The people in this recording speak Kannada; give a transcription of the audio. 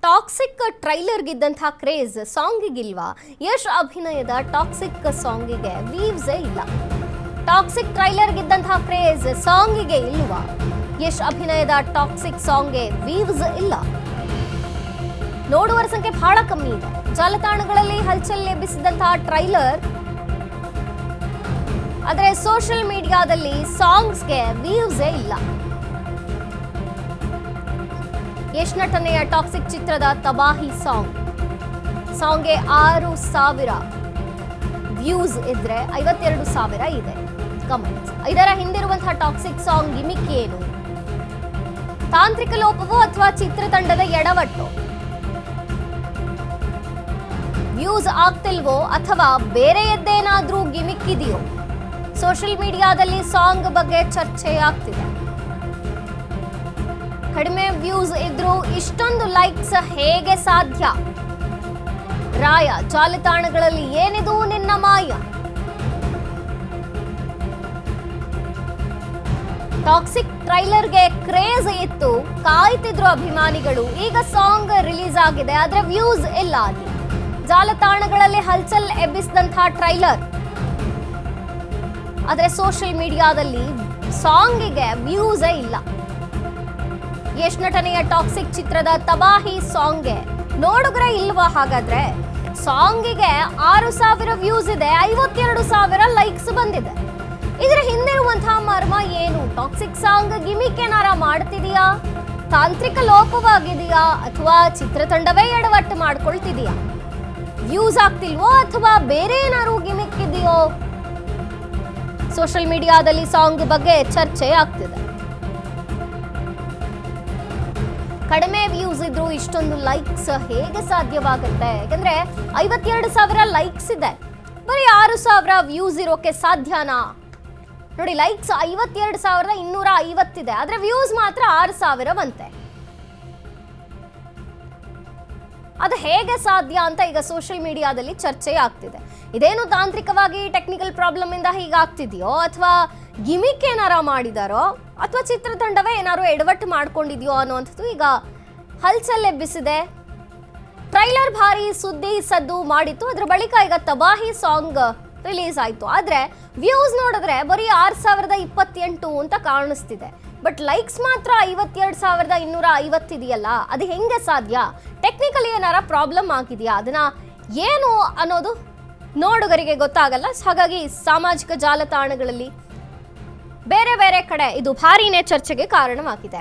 ಟಾಕ್ಸಿಕ್ ಟ್ರೈಲರ್ಗಿದ್ದಂತಹ ಕ್ರೇಜ್ ಸಾಂಗಿಗಿಲ್ವಾ? ಯಶ್ ಅಭಿನಯದ ಟಾಕ್ಸಿಕ್ ಸಾಂಗಿಗೆ ವ್ಯೂವ್ಸೇ ಇಲ್ಲ. ಟಾಕ್ಸಿಕ್ ಟ್ರೈಲರ್ಗಿದ್ದಂತಹ ಕ್ರೇಜ್ ಸಾಂಗಿಗೆ ಇಲ್ವಾ? ಯಶ್ ಅಭಿನಯದ ಟಾಕ್ಸಿಕ್ ಸಾಂಗ್ಗೆ ವ್ಯೂವ್ಸ್ ಇಲ್ಲ. ನೋಡುವರ ಸಂಖ್ಯೆ ಬಹಳ ಕಮ್ಮಿ ಇದೆ. ಜಾಲತಾಣಗಳಲ್ಲಿ ಹಲ್ಚಲ್ ಎಬ್ಬಿಸಿದಂತಹ ಟ್ರೈಲರ್ ಆದರೆ ಸೋಷಿಯಲ್ ಮೀಡಿಯಾದಲ್ಲಿ ಸಾಂಗ್ಸ್ಗೆ ವ್ಯೂವ್ಸೇ ಇಲ್ಲ. ಯಶ್ ನಟನೆಯ ಟಾಕ್ಸಿಕ್ ಚಿತ್ರದ ತಬಾಹಿ ಸಾಂಗ್ಗೆ 6,000 ವ್ಯೂಸ್ ಇದ್ರೆ 52,000 ಇದೆ ಕಮೆಂಟ್ಸ್. ಇದರ ಹಿಂದಿರುವಂತಹ ಟಾಕ್ಸಿಕ್ ಸಾಂಗ್ ಗಿಮಿಕ್ ಏನು? ತಾಂತ್ರಿಕ ಲೋಪವೋ ಅಥವಾ ಚಿತ್ರತಂಡದ ಎಡವಟ್ಟು? ವ್ಯೂಸ್ ಆಗ್ತಿಲ್ವೋ ಅಥವಾ ಬೇರೆಯದ್ದೇನಾದ್ರೂ ಗಿಮಿಕ್ ಇದೆಯೋ? ಸೋಷಿಯಲ್ ಮೀಡಿಯಾದಲ್ಲಿ ಸಾಂಗ್ ಬಗ್ಗೆ ಚರ್ಚೆ ಆಗ್ತಿದೆ. ಕಡಿಮೆ ವ್ಯೂಸ್ ಇದ್ರೂ ಇಷ್ಟೊಂದು ಲೈಕ್ಸ್ ಹೇಗೆ ಸಾಧ್ಯ? ರಾಯ ಜಾಲತಾಣಗಳಲ್ಲಿ ಏನಿದು ನಿನ್ನ ಮಾಯ? ಟಾಕ್ಸಿಕ್ ಟ್ರೈಲರ್ಗೆ ಕ್ರೇಜ್ ಇತ್ತು, ಕಾಯ್ತಿದ್ರು ಅಭಿಮಾನಿಗಳು. ಈಗ ಸಾಂಗ್ ರಿಲೀಸ್ ಆಗಿದೆ, ಆದ್ರೆ ವ್ಯೂಸ್ ಇಲ್ಲ. ಅಲ್ಲಿ ಜಾಲತಾಣಗಳಲ್ಲಿ ಹಲ್ಚಲ್ ಎಬ್ಬಿಸಿದಂತಹ ಟ್ರೈಲರ್ ಆದ್ರೆ ಸೋಷಿಯಲ್ ಮೀಡಿಯಾದಲ್ಲಿ ಸಾಂಗಿಗೆ ವ್ಯೂಸೇ ಇಲ್ಲ. ಯಶ್ ನಟನೆಯ ಟಾಕ್ಸಿಕ್ ಚಿತ್ರದ ತಬಾಹಿ ಸಾಂಗ್ಗೆ ನೋಡುಗರೆ ಇಲ್ವಾ? ಹಾಗಾದ್ರೆ ಸಾಂಗಿಗೆ 6,000 ವ್ಯೂಸ್ ಇದೆ, 52,000 ಲೈಕ್ಸ್ ಬಂದಿದೆ. ಇದರ ಹಿಂದಿರುವಂತಹ ಮರ್ಮ ಏನು? ಟಾಕ್ಸಿಕ್ ಸಾಂಗ್ ಗಿಮಿಕ್ ಏನಾರ ಮಾಡ್ತಿದೆಯಾ? ತಾಂತ್ರಿಕ ಲೋಪವಾಗಿದೆಯಾ ಅಥವಾ ಚಿತ್ರತಂಡವೇ ಎಡವಟ್ಟು ಮಾಡ್ಕೊಳ್ತಿದೆಯಾ? ವ್ಯೂಸ್ ಆಗ್ತಿಲ್ವೋ ಅಥವಾ ಬೇರೆ ಏನಾರು ಗಿಮಿಕ್ ಇದೆಯೋ? ಸೋಷಿಯಲ್ ಮೀಡಿಯಾದಲ್ಲಿ ಸಾಂಗ್ ಬಗ್ಗೆ ಚರ್ಚೆ ಆಗ್ತಿದೆ. ಕಡಿಮೆ ವ್ಯೂಸ್ ಇದ್ರು ಇಷ್ಟೊಂದು ಲೈಕ್ಸ್ ಹೇಗೆ ಸಾಧ್ಯವಾಗುತ್ತೆ? ಯಾಕಂದ್ರೆ 52,000 ಲೈಕ್ಸ್ ಇದೆ, ಬರೀ 6,000 ವ್ಯೂಸ್ ಇರೋಕೆ ಸಾಧ್ಯನಾ? ನೋಡಿ, ಲೈಕ್ಸ್ 52,250 ಇದೆ, ಆದ್ರೆ ವ್ಯೂಸ್ ಮಾತ್ರ 6,000 ಬಂತೆ. ಅದು ಹೇಗೆ ಸಾಧ್ಯ ಅಂತ ಈಗ ಸೋಷಿಯಲ್ ಮೀಡಿಯಾದಲ್ಲಿ ಚರ್ಚೆ ಆಗ್ತಿದೆ. ಇದೇನು ತಾಂತ್ರಿಕವಾಗಿ ಟೆಕ್ನಿಕಲ್ ಪ್ರಾಬ್ಲಮ್ ಇಂದ ಹೀಗಾಗ್ತಿದೆಯೋ ಅಥವಾ ಗಿಮಿಕ್ ಏನಾರ ಮಾಡಿದಾರೋ ಅಥವಾ ಚಿತ್ರತಂಡವೇ ಏನಾರು ಎಡವಟ್ಟು ಮಾಡ್ಕೊಂಡಿದ್ಯೋ ಅನ್ನುವಂಥದ್ದು ಈಗ ಹಲ್ಚಲ್ ಎಬ್ಬಿಸಿದೆ. ಟ್ರೈಲರ್ ಭಾರಿ ಸುದ್ದಿ ಸದ್ದು ಮಾಡಿತ್ತು, ಅದ್ರ ಬಳಿಕ ಈಗ ತಬಾಹಿ ಸಾಂಗ್ ರಿಲೀಸ್ ಆಯ್ತು. ಆದ್ರೆ ವ್ಯೂಸ್ ನೋಡಿದ್ರೆ ಬರೀ 6,028 ಅಂತ ಕಾಣಿಸ್ತಿದೆ. ಬಟ್ ಲೈಕ್ಸ್ ಮಾತ್ರ 52,250 ಇದೆಯಲ್ಲ, ಅದು ಹೆಂಗೆ ಸಾಧ್ಯ? ಟೆಕ್ನಿಕಲಿ ಏನಾರ ಪ್ರಾಬ್ಲಮ್ ಆಗಿದೆಯಾ? ಅದನ್ನ ಏನು ಅನ್ನೋದು ನೋಡುಗರಿಗೆ ಗೊತ್ತಾಗಲ್ಲ. ಹಾಗಾಗಿ ಸಾಮಾಜಿಕ ಜಾಲತಾಣಗಳಲ್ಲಿ ಬೇರೆ ಬೇರೆ ಕಡೆ ಇದು ಭಾರೀನೇ ಚರ್ಚೆಗೆ ಕಾರಣವಾಗಿದೆ.